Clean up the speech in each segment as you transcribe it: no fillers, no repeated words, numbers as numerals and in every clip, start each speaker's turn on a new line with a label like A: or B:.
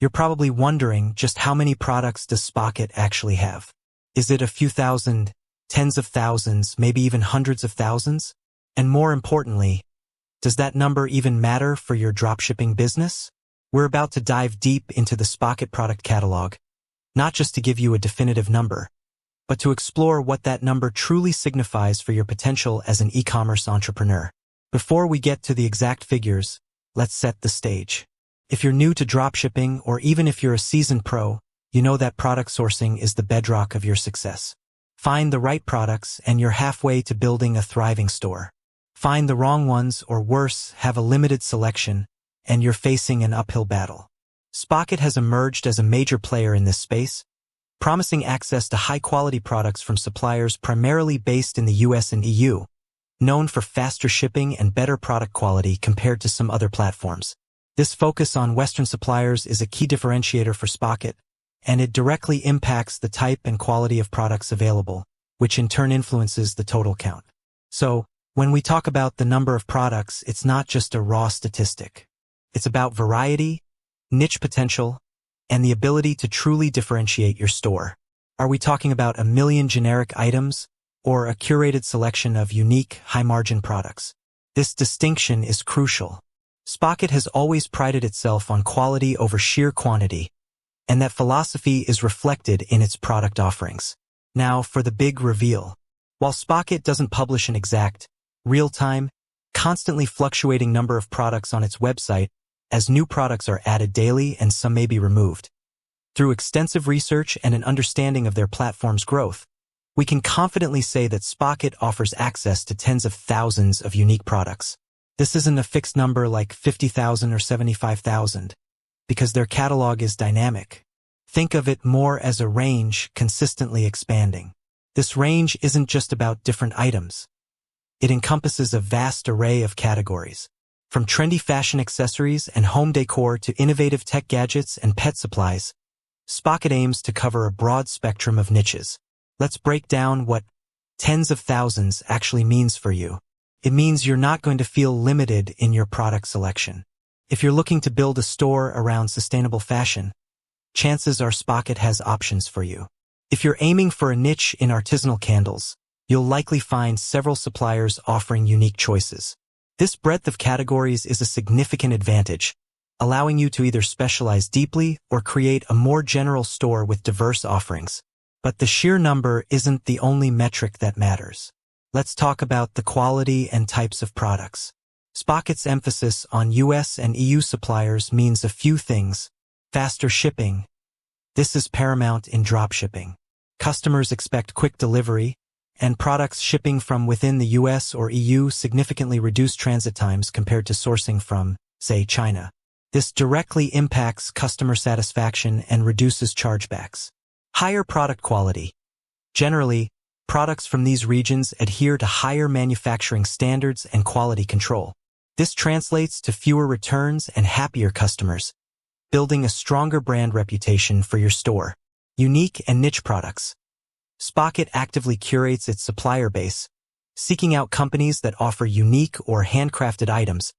A: You're probably wondering just how many products does Spocket actually have? Is it a few thousand, tens of thousands, maybe even hundreds of thousands? And more importantly, does that number even matter for your dropshipping business? We're about to dive deep into the Spocket product catalog, not just to give you a definitive number, but to explore what that number truly signifies for your potential as an e-commerce entrepreneur. Before we get to the exact figures, let's set the stage. If you're new to dropshipping, or even if you're a seasoned pro, you know that product sourcing is the bedrock of your success. Find the right products and you're halfway to building a thriving store. Find the wrong ones, or worse, have a limited selection, and you're facing an uphill battle. Spocket has emerged as a major player in this space, promising access to high-quality products from suppliers primarily based in the US and EU, known for faster shipping and better product quality compared to some other platforms. This focus on Western suppliers is a key differentiator for Spocket, and it directly impacts the type and quality of products available, which in turn influences the total count. So, when we talk about the number of products, it's not just a raw statistic. It's about variety, niche potential, and the ability to truly differentiate your store. Are we talking about a million generic items, or a curated selection of unique, high-margin products? This distinction is crucial. Spocket has always prided itself on quality over sheer quantity, and that philosophy is reflected in its product offerings. Now, for the big reveal. While Spocket doesn't publish an exact, real-time, constantly fluctuating number of products on its website, as new products are added daily and some may be removed. Through extensive research and an understanding of their platform's growth, we can confidently say that Spocket offers access to tens of thousands of unique products. This isn't a fixed number like 50,000 or 75,000, because their catalog is dynamic. Think of it more as a range consistently expanding. This range isn't just about different items. It encompasses a vast array of categories, from trendy fashion accessories and home decor to innovative tech gadgets and pet supplies. Spocket aims to cover a broad spectrum of niches. Let's break down what tens of thousands actually means for you. It means you're not going to feel limited in your product selection. If you're looking to build a store around sustainable fashion, chances are Spocket has options for you. If you're aiming for a niche in artisanal candles, you'll likely find several suppliers offering unique choices. This breadth of categories is a significant advantage, allowing you to either specialize deeply or create a more general store with diverse offerings. But the sheer number isn't the only metric that matters. Let's talk about the quality and types of products. Spocket's emphasis on US and EU suppliers means a few things. Faster shipping. This is paramount in dropshipping. Customers expect quick delivery, and products shipping from within the US or EU significantly reduce transit times compared to sourcing from, say, China. This directly impacts customer satisfaction and reduces chargebacks. Higher product quality. Generally, products from these regions adhere to higher manufacturing standards and quality control. This translates to fewer returns and happier customers, building a stronger brand reputation for your store. Unique and niche products. Spocket actively curates its supplier base, seeking out companies that offer unique or handcrafted items,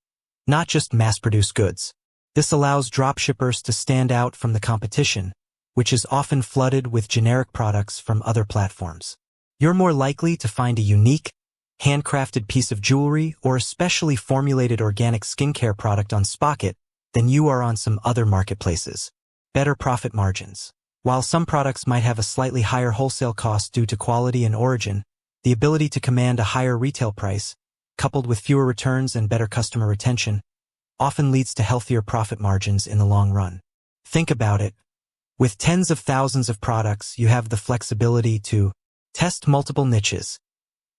A: not just mass-produced goods. This allows dropshippers to stand out from the competition, which is often flooded with generic products from other platforms. You're more likely to find a unique, handcrafted piece of jewelry or a specially formulated organic skincare product on Spocket than you are on some other marketplaces. Better profit margins. While some products might have a slightly higher wholesale cost due to quality and origin, the ability to command a higher retail price, coupled with fewer returns and better customer retention, often leads to healthier profit margins in the long run. Think about it. With tens of thousands of products, you have the flexibility to test multiple niches.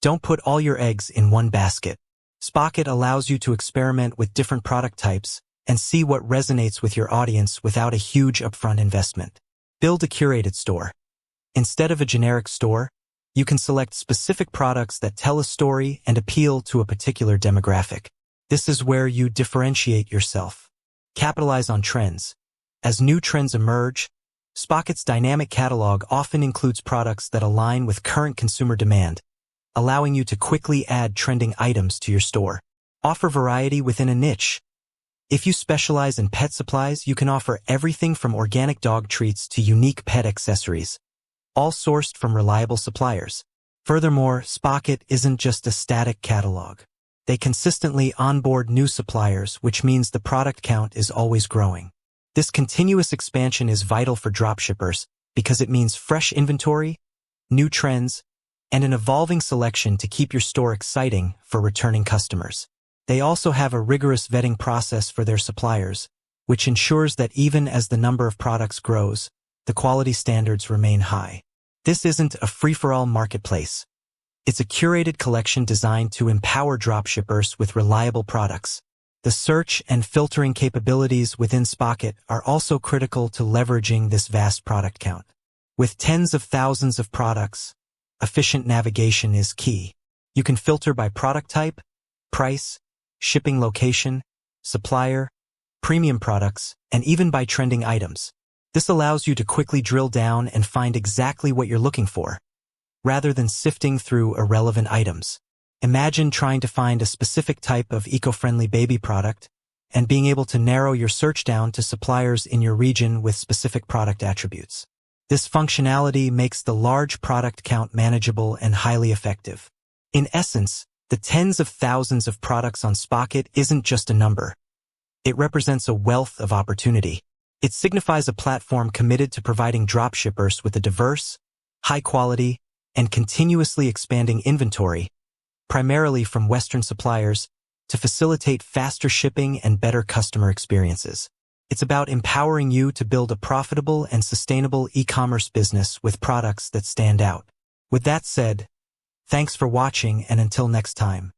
A: Don't put all your eggs in one basket. Spocket allows you to experiment with different product types and see what resonates with your audience without a huge upfront investment. Build a curated store. Instead of a generic store, you can select specific products that tell a story and appeal to a particular demographic. This is where you differentiate yourself. Capitalize on trends. As new trends emerge, Spocket's dynamic catalog often includes products that align with current consumer demand, allowing you to quickly add trending items to your store. Offer variety within a niche. If you specialize in pet supplies, you can offer everything from organic dog treats to unique pet accessories, all sourced from reliable suppliers. Furthermore, Spocket isn't just a static catalog. They consistently onboard new suppliers, which means the product count is always growing. This continuous expansion is vital for dropshippers because it means fresh inventory, new trends, and an evolving selection to keep your store exciting for returning customers. They also have a rigorous vetting process for their suppliers, which ensures that even as the number of products grows, the quality standards remain high. This isn't a free-for-all marketplace. It's a curated collection designed to empower dropshippers with reliable products. The search and filtering capabilities within Spocket are also critical to leveraging this vast product count. With tens of thousands of products, efficient navigation is key. You can filter by product type, price, shipping location, supplier, premium products, and even by trending items. This allows you to quickly drill down and find exactly what you're looking for, rather than sifting through irrelevant items. Imagine trying to find a specific type of eco-friendly baby product and being able to narrow your search down to suppliers in your region with specific product attributes. This functionality makes the large product count manageable and highly effective. In essence, the tens of thousands of products on Spocket isn't just a number. It represents a wealth of opportunity. It signifies a platform committed to providing dropshippers with a diverse, high-quality, and continuously expanding inventory, primarily from Western suppliers, to facilitate faster shipping and better customer experiences. It's about empowering you to build a profitable and sustainable e-commerce business with products that stand out. With that said, thanks for watching, and until next time.